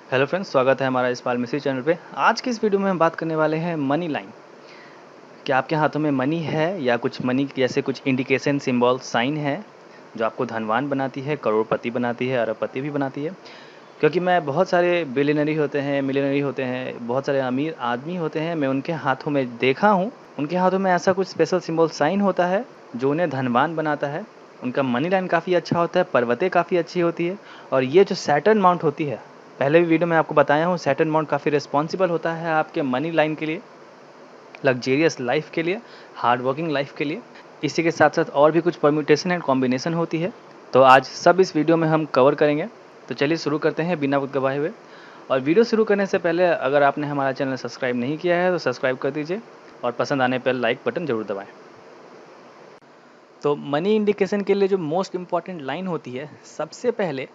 Hello friends, स्वागत है हमारा इस पालमेसी चैनल पे। आज की इस वीडियो में हम बात करने वाले हैं मनी लाइन। क्या आपके हाथों में मनी है या कुछ मनी जैसे कुछ इंडिकेशन सिंबल साइन है जो आपको धनवान बनाती है, करोड़पति बनाती है, अरबपति भी बनाती है। क्योंकि मैं बहुत सारे बिलियनरी होते हैं, मिलियनरी होते हैं, बहुत सारे अमीर आदमी होते हैं, मैं उनके हाथों में देखा हूँ, उनके हाथों में ऐसा कुछ स्पेशल सिंबल साइन होता है जो उन्हें धनवान बनाता है। उनका मनी लाइन काफ़ी अच्छा होता है, पर्वतें काफ़ी अच्छी होती है। और ये जो सैटर्न माउंट होती है, पहले भी वीडियो में आपको बताया हूँ, सैटर्न माउंट काफ़ी रिस्पॉन्सिबल होता है आपके मनी लाइन के लिए, लग्जेरियस लाइफ के लिए, हार्ड वर्किंग लाइफ के लिए। इसी के साथ साथ और भी कुछ परम्यूटेशन एंड कॉम्बिनेशन होती है, तो आज सब इस वीडियो में हम कवर करेंगे। तो चलिए शुरू करते हैं बिना वक्त गवाए हुए। और वीडियो शुरू करने से पहले अगर आपने हमारा चैनल सब्सक्राइब नहीं किया है तो सब्सक्राइब कर दीजिए और पसंद आने पर लाइक बटन ज़रूर दबाएं। तो मनी इंडिकेशन के लिए जो मोस्ट इम्पॉर्टेंट लाइन होती है, सबसे पहले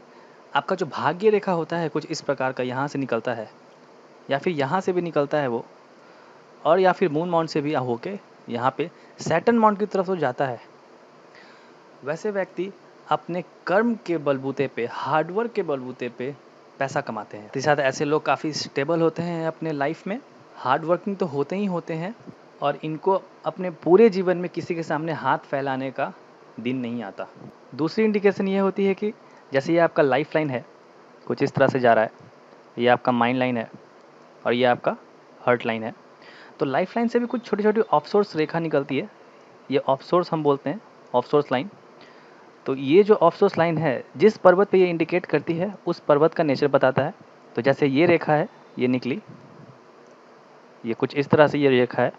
आपका जो भाग्य रेखा होता है कुछ इस प्रकार का यहाँ से निकलता है, या फिर यहाँ से भी निकलता है वो, और या फिर मून माउंट से भी होके यहाँ पे सैटर्न माउंट की तरफ तो जाता है। वैसे व्यक्ति अपने कर्म के बलबूते पे, हार्डवर्क के बलबूते पे पैसा कमाते हैं। साथ ऐसे लोग काफ़ी स्टेबल होते हैं अपने लाइफ में, हार्ड वर्किंग तो होते ही होते हैं, और इनको अपने पूरे जीवन में किसी के सामने हाथ फैलाने का दिन नहीं आता। दूसरी इंडिकेशन ये होती है कि जैसे ये आपका लाइफ लाइन है, कुछ इस तरह से जा रहा है, ये आपका माइंड लाइन है और ये आपका हर्ट लाइन है। तो लाइफ लाइन से भी कुछ छोटी छोटी ऑफसोर्स रेखा निकलती है, ये ऑफसोर्स हम बोलते हैं, ऑफसोर्स लाइन। तो ये जो ऑफसोर्स लाइन है, जिस पर्वत पे ये इंडिकेट करती है उस पर्वत का नेचर बताता है। तो जैसे ये रेखा है, ये निकली, ये कुछ इस तरह से ये रेखा है,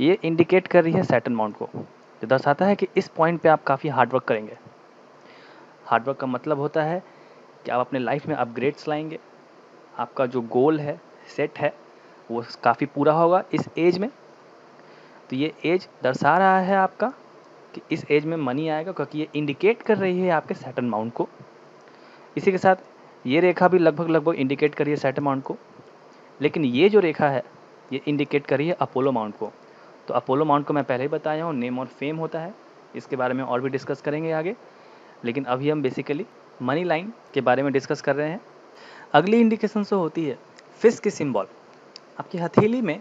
ये इंडिकेट कर रही है सैटर्न माउंट को, जो दर्शाता है कि इस पॉइंट पे आप काफ़ी हार्डवर्क करेंगे। हार्डवर्क का मतलब होता है कि आप अपने लाइफ में अपग्रेड्स लाएंगे, आपका जो गोल है, सेट है, वो काफ़ी पूरा होगा इस एज में। तो ये एज दर्शा रहा है आपका कि इस एज में मनी आएगा, क्योंकि ये इंडिकेट कर रही है आपके सैटर्न माउंट को। इसी के साथ ये रेखा भी लगभग इंडिकेट कर रही है सैटर्न माउंट को, लेकिन ये जो रेखा है ये इंडिकेट कर रही है अपोलो माउंट को। तो अपोलो माउंट को मैं पहले ही बताया हूँ, नेम और फेम होता है, इसके बारे में और भी डिस्कस करेंगे आगे, लेकिन अभी हम बेसिकली मनी लाइन के बारे में डिस्कस कर रहे हैं। अगली इंडिकेशन जो होती है फिश की सिंबल। आपकी हथेली में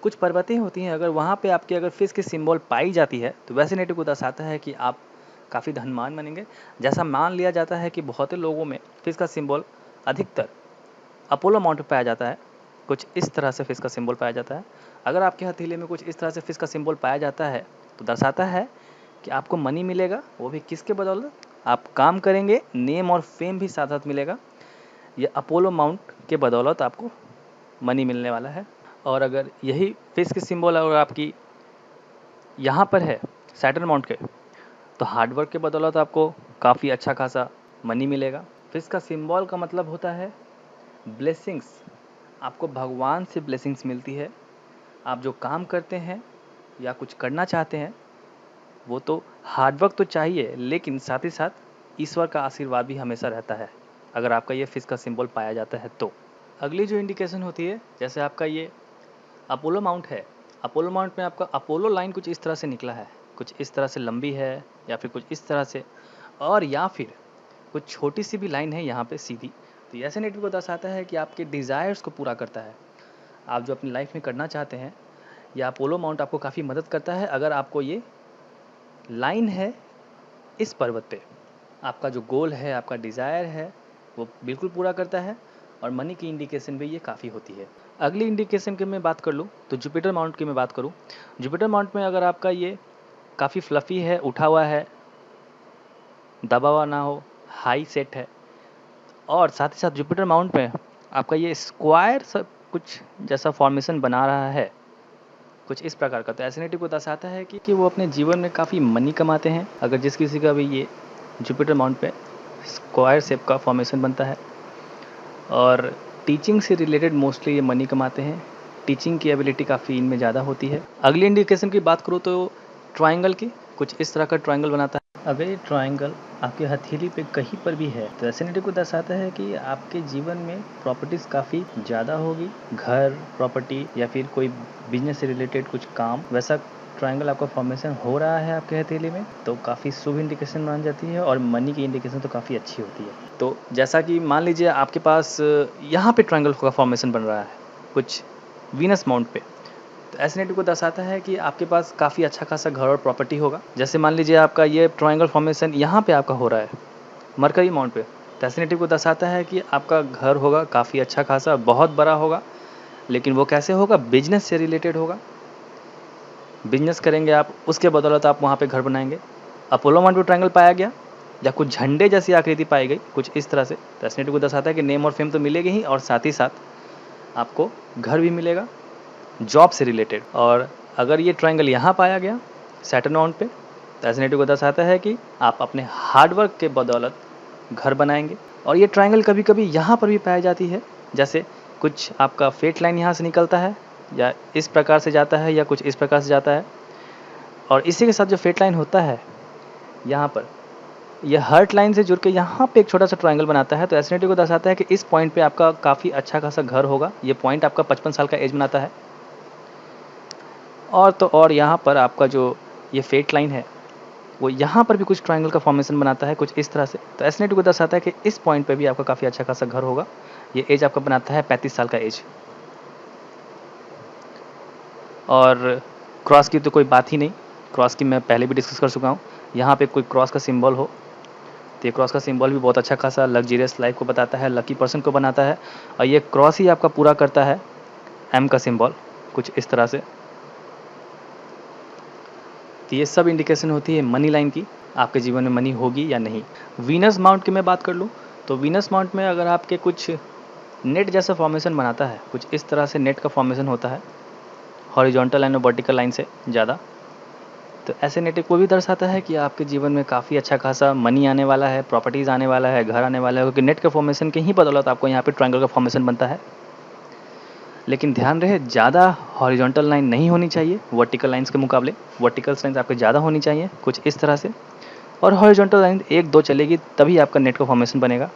कुछ पर्वतें होती हैं, अगर वहाँ पे आपकी अगर फिश की सिंबल पाई जाती है तो वैसे नेटिव को दर्शाता है कि आप काफ़ी धनवान बनेंगे। जैसा मान लिया जाता है कि बहुत ही लोगों में फिश का सिंबल अधिकतर अपोलो माउंट पाया जाता है, कुछ इस तरह से फिश का सिंबल पाया जाता है। अगर आपके हथेली में कुछ इस तरह से फिश का सिंबल पाया जाता है तो दर्शाता है कि आपको मनी मिलेगा, वो भी किसके बदौलत, आप काम करेंगे, नेम और फेम भी साथ साथ मिलेगा। ये अपोलो माउंट के बदौलत आपको मनी मिलने वाला है। और अगर यही फिश की सिंबल अगर आपकी यहाँ पर है सैटर्न माउंट के, तो हार्डवर्क के बदौलत आपको काफ़ी अच्छा खासा मनी मिलेगा। फिश का सिंबल का मतलब होता है ब्लेसिंग्स, आपको भगवान से ब्लेसिंग्स मिलती है। आप जो काम करते हैं या कुछ करना चाहते हैं, वो तो हार्डवर्क तो चाहिए, लेकिन साथ ही साथ ईश्वर का आशीर्वाद भी हमेशा रहता है अगर आपका ये फिश का सिंबल पाया जाता है तो। अगली जो इंडिकेशन होती है, जैसे आपका ये अपोलो माउंट है, अपोलो माउंट में आपका अपोलो लाइन कुछ इस तरह से निकला है, कुछ इस तरह से लंबी है या फिर कुछ इस तरह से, और या फिर कुछ छोटी सी भी लाइन है यहाँ पे सीधी। तो ऐसे नेटिव को दर्शाता है कि आपके डिज़ायर्स को पूरा करता है। आप जो अपनी लाइफ में करना चाहते हैं, या अपोलो माउंट आपको काफ़ी मदद करता है अगर आपको ये लाइन है इस पर्वत पे। आपका जो गोल है, आपका डिज़ायर है, वो बिल्कुल पूरा करता है, और मनी की इंडिकेशन भी ये काफ़ी होती है। अगली इंडिकेशन की मैं बात कर लूँ तो जुपिटर माउंट की मैं बात करूँ, जुपिटर माउंट में अगर आपका ये काफ़ी फ्लफ़ी है, उठा हुआ है, दबा हुआ ना हो, हाई सेट है, और साथ ही साथ जुपिटर माउंट में आपका ये स्क्वायर सब कुछ जैसा फॉर्मेशन बना रहा है, कुछ इस प्रकार का, तो एसिनेटिव को दर्शाता है कि वो अपने जीवन में काफ़ी मनी कमाते हैं अगर जिस किसी का भी ये जुपिटर माउंट पे स्क्वायर शेप का फॉर्मेशन बनता है। और टीचिंग से रिलेटेड मोस्टली ये मनी कमाते हैं, टीचिंग की एबिलिटी काफ़ी इनमें ज़्यादा होती है। अगली इंडिकेशन की बात करूँ तो ट्रायंगल की, कुछ इस तरह का ट्रायंगल बनाता है। अगर ये ट्रायंगल आपके हथेली पे कहीं पर भी है तो एसिनेटिव को दर्शाता है कि आपके जीवन में प्रॉपर्टीज़ काफ़ी ज़्यादा होगी, घर, प्रॉपर्टी या फिर कोई बिजनेस से रिलेटेड कुछ काम, वैसा ट्रायंगल आपका फॉर्मेशन हो रहा है आपके हथेली में, तो काफ़ी शुभ इंडिकेशन मान जाती है और मनी की इंडिकेशन तो काफ़ी अच्छी होती है। तो जैसा कि मान लीजिए आपके पास यहाँ पे ट्रायंगल का फॉर्मेशन बन रहा है कुछ वीनस माउंट पे, तो ऐसे नेटिव को दर्शाता है कि आपके पास काफ़ी अच्छा खासा घर और प्रॉपर्टी होगा। जैसे मान लीजिए आपका ये ट्रायंगल फॉर्मेशन यहाँ पे आपका हो रहा है मरकरी माउंट पे, तो ऐसे नेटिव को दर्शाता है कि आपका घर होगा काफ़ी अच्छा खासा, बहुत बड़ा होगा। लेकिन वो कैसे होगा? बिजनेस से रिलेटेड होगा। बिजनेस करेंगे आप, उसके बदौलत आप वहाँ पे घर बनाएंगे। अपोलो माउंट पे ट्रायंगल पाया गया या कुछ झंडे जैसी आकृति पाई गई कुछ इस तरह से, तो एस नेटिव को दर्शाता है कि नेम और फेम तो मिलेगी ही, और साथ ही साथ आपको घर भी मिलेगा जॉब से रिलेटेड। और अगर ये ट्रायंगल यहाँ पाया गया सैटर्न माउंट पे, तो एस नेटिव को दर्शाता है कि आप अपने हार्डवर्क के बदौलत घर बनाएंगे। और ये ट्रायंगल कभी कभी यहाँ पर भी पाई जाती है, जैसे कुछ आपका फेट लाइन यहाँ से निकलता है या इस प्रकार से जाता है या कुछ इस प्रकार से जाता है, और इसी के साथ जो फेट लाइन होता है यहाँ पर, यह हर्ट लाइन से जुड़ के यहाँ पे एक छोटा सा ट्रायंगल बनाता है। तो एस नेटिव को दर्शाता है कि इस पॉइंट पे आपका काफ़ी अच्छा खासा घर होगा। ये पॉइंट आपका 55 साल का एज बनाता है। और तो और यहाँ पर आपका जो ये फेट लाइन है वो यहाँ पर भी कुछ ट्रायंगल का फॉर्मेशन बनाता है कुछ इस तरह से। तो एस नेटिव को दर्शाता है कि इस पॉइंट पे भी आपका काफ़ी अच्छा खासा घर होगा। ये एज आपका बनाता है 35 साल का एज। और क्रॉस की तो कोई बात ही नहीं, क्रॉस की मैं पहले भी डिस्कस कर चुका हूँ। यहाँ पे कोई क्रॉस का सिंबल हो तो ये क्रॉस का सिंबल भी बहुत अच्छा खासा लग्जरियस लाइफ को बताता है, लकी पर्सन को बनाता है। और ये क्रॉस ही आपका पूरा करता है एम का सिंबल कुछ इस तरह से। तो ये सब इंडिकेशन होती है मनी लाइन की, आपके जीवन में मनी होगी या नहीं। वीनस माउंट की मैं बात कर लूँ तो वीनस माउंट में अगर आपके कुछ नेट जैसा फॉर्मेशन बनाता है, कुछ इस तरह से नेट का फॉर्मेशन होता है हॉरिजॉन्टल लाइन और वर्टिकल लाइन से ज़्यादा, तो ऐसे नेटिव को भी दर्शाता है कि आपके जीवन में काफ़ी अच्छा खासा मनी आने वाला है, प्रॉपर्टीज़ आने वाला है, घर आने वाला है, क्योंकि नेट के फॉर्मेशन के ही बदौलत आपको यहाँ पे ट्रायंगल का फॉर्मेशन बनता है। लेकिन ध्यान रहे ज़्यादा हॉरिजॉन्टल लाइन नहीं होनी चाहिए वर्टिकल लाइंस के मुकाबले। वर्टिकल लाइंस आपके ज़्यादा होनी चाहिए कुछ इस तरह से, और हॉरिजॉन्टल लाइन 1-2 चलेगी तभी आपका नेट का फॉर्मेशन बनेगा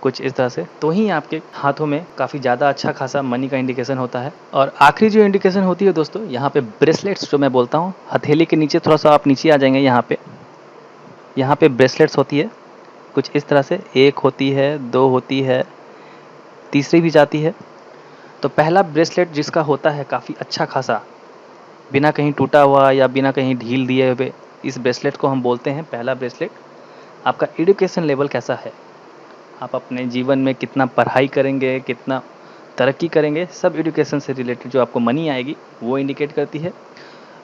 कुछ इस तरह से। तो ही आपके हाथों में काफ़ी ज़्यादा अच्छा खासा मनी का इंडिकेशन होता है। और आखिरी जो इंडिकेशन होती है दोस्तों, यहाँ पे ब्रेसलेट्स जो मैं बोलता हूँ, हथेली के नीचे थोड़ा सा आप नीचे आ जाएंगे, यहाँ पे ब्रेसलेट्स होती है कुछ इस तरह से। 1 होती है, 2 होती है, तीसरी भी जाती है। तो पहला ब्रेसलेट जिसका होता है काफ़ी अच्छा खासा, बिना कहीं टूटा हुआ या बिना कहीं ढील दिए हुए, इस ब्रेसलेट को हम बोलते हैं पहला ब्रेसलेट। आपका एजुकेशन लेवल कैसा है, आप अपने जीवन में कितना पढ़ाई करेंगे, कितना तरक्की करेंगे, सब एजुकेशन से रिलेटेड जो आपको मनी आएगी वो इंडिकेट करती है।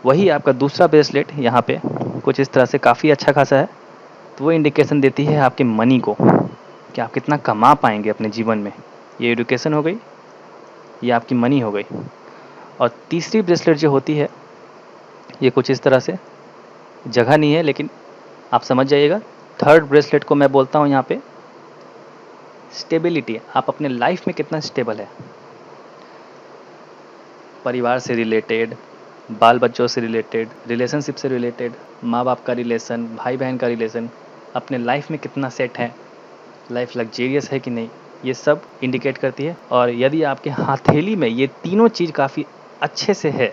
वही आपका दूसरा ब्रेसलेट यहाँ पे कुछ इस तरह से काफ़ी अच्छा खासा है, तो वो इंडिकेशन देती है आपके मनी को कि आप कितना कमा पाएंगे अपने जीवन में। ये एजुकेशन हो गई, ये आपकी मनी हो गई। और तीसरी ब्रेसलेट जो होती है ये कुछ इस तरह से, जगह नहीं है लेकिन आप समझ जाइएगा। थर्ड ब्रेसलेट को मैं बोलता हूँ यहाँ पे स्टेबिलिटी। आप अपने लाइफ में कितना स्टेबल है, परिवार से रिलेटेड, बाल बच्चों से रिलेटेड, रिलेशनशिप से रिलेटेड, माँ बाप का रिलेशन, भाई बहन का रिलेशन, अपने लाइफ में कितना सेट है, लाइफ लग्जेरियस है कि नहीं, ये सब इंडिकेट करती है। और यदि आपके हथेली में ये तीनों चीज़ काफ़ी अच्छे से है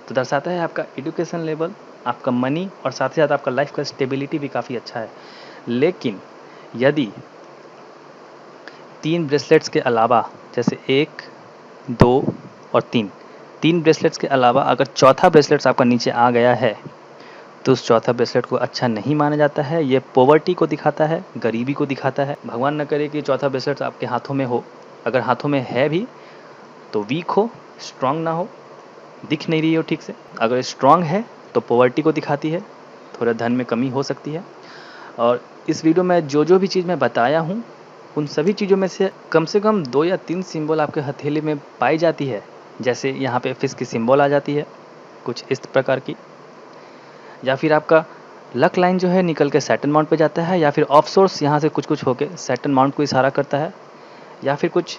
तो दर्शाता है आपका एजुकेशन लेवल, आपका मनी, और साथ ही साथ आपका लाइफ का स्टेबिलिटी भी काफ़ी अच्छा है। लेकिन यदि 3 ब्रेसलेट्स के अलावा, जैसे 1, 2 और 3 ब्रेसलेट्स के अलावा अगर चौथा ब्रेसलेट्स आपका नीचे आ गया है तो उस चौथा ब्रेसलेट को अच्छा नहीं माना जाता है। ये पॉवर्टी को दिखाता है, गरीबी को दिखाता है। भगवान न करे कि चौथा ब्रेसलेट आपके हाथों में हो, अगर हाथों में है भी तो वीक हो, स्ट्रांग ना हो, दिख नहीं रही हो ठीक से। अगर स्ट्रांग है तो पॉवर्टी को दिखाती है, थोड़ा धन में कमी हो सकती है। और इस वीडियो में जो भी चीज़ मैं बताया हूँ उन सभी चीज़ों में से कम 2 या 3 सिंबल आपके हथेली में पाई जाती है। जैसे यहाँ पे फिश की सिंबल आ जाती है कुछ इस प्रकार की, या फिर आपका लक लाइन जो है निकल के सैटर्न माउंट पे जाता है, या फिर ऑफ सोर्स यहाँ से कुछ होके सैटर्न माउंट को इशारा करता है, या फिर कुछ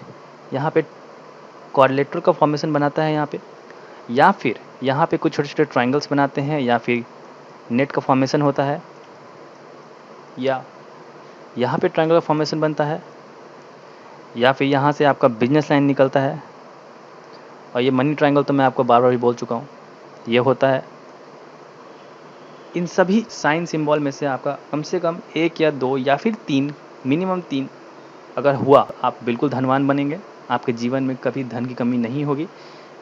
यहाँ पे क्वाड्रिलेटरल का फॉर्मेशन बनाता है यहाँ पे, या फिर यहाँ पे कुछ छोटे छोटे ट्राइंगल्स बनाते हैं, या फिर नेट का फॉर्मेशन होता है, या यहाँ पे ट्रायंगल फॉर्मेशन बनता है, या फिर यहाँ से आपका बिजनेस लाइन निकलता है। और ये मनी ट्रायंगल तो मैं आपको बार बार ही बोल चुका हूँ, ये होता है। इन सभी साइन सिंबल में से आपका कम से कम 1 या 2 या फिर 3, मिनिमम 3 अगर हुआ, आप बिल्कुल धनवान बनेंगे। आपके जीवन में कभी धन की कमी नहीं होगी।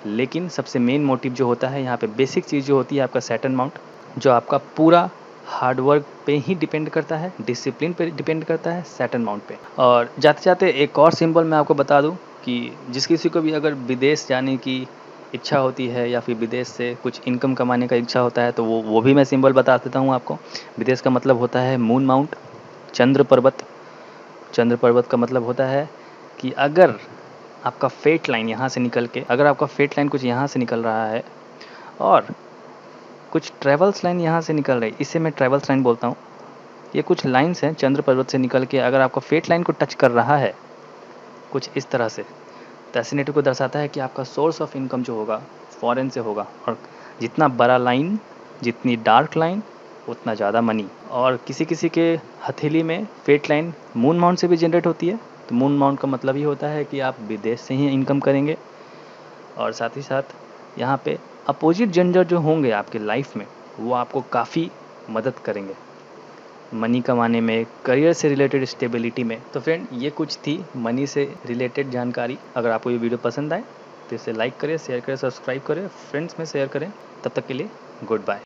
लेकिन सबसे मेन मोटिव जो होता है यहाँ पे, बेसिक चीज़ जो होती है आपका सेट अमाउंट, जो आपका पूरा हार्ड वर्क पे ही डिपेंड करता है, डिसिप्लिन पे डिपेंड करता है, सेट अमाउंट पे। और जाते जाते एक और सिंबल मैं आपको बता दूं कि जिस किसी को भी अगर विदेश जाने की इच्छा होती है या फिर विदेश से कुछ इनकम कमाने का इच्छा होता है, तो वो भी मैं सिंबल बता देता हूँ आपको। विदेश का मतलब होता है मून माउंट, चंद्र पर्वत। चंद्र पर्वत का मतलब होता है कि अगर आपका फेट लाइन यहाँ से निकल के, अगर आपका फेट लाइन कुछ यहाँ से निकल रहा है और कुछ ट्रेवल्स लाइन यहाँ से निकल रही है, इसे मैं ट्रेवल्स लाइन बोलता हूँ। ये कुछ लाइन्स हैं चंद्र पर्वत से निकल के, अगर आपका फेट लाइन को टच कर रहा है कुछ इस तरह से, तो ऐसे नेटिव को दर्शाता है कि आपका सोर्स ऑफ इनकम जो होगा फॉरेन से होगा। और जितना बड़ा लाइन, जितनी डार्क लाइन, उतना ज़्यादा मनी। और किसी किसी के हथेली में फेट लाइन मून माउंट से भी जनरेट होती है। तो मून माउंट का मतलब ये होता है कि आप विदेश से ही इनकम करेंगे। और साथ ही साथ यहाँ पे अपोजिट जेंडर जो होंगे आपके लाइफ में, वो आपको काफ़ी मदद करेंगे मनी कमाने में, करियर से रिलेटेड स्टेबिलिटी में। तो फ्रेंड, ये कुछ थी मनी से रिलेटेड जानकारी। अगर आपको ये वीडियो पसंद आए तो इसे लाइक करें, शेयर करें, सब्सक्राइब करें, फ्रेंड्स में शेयर करें। तब तक के लिए गुड बाय।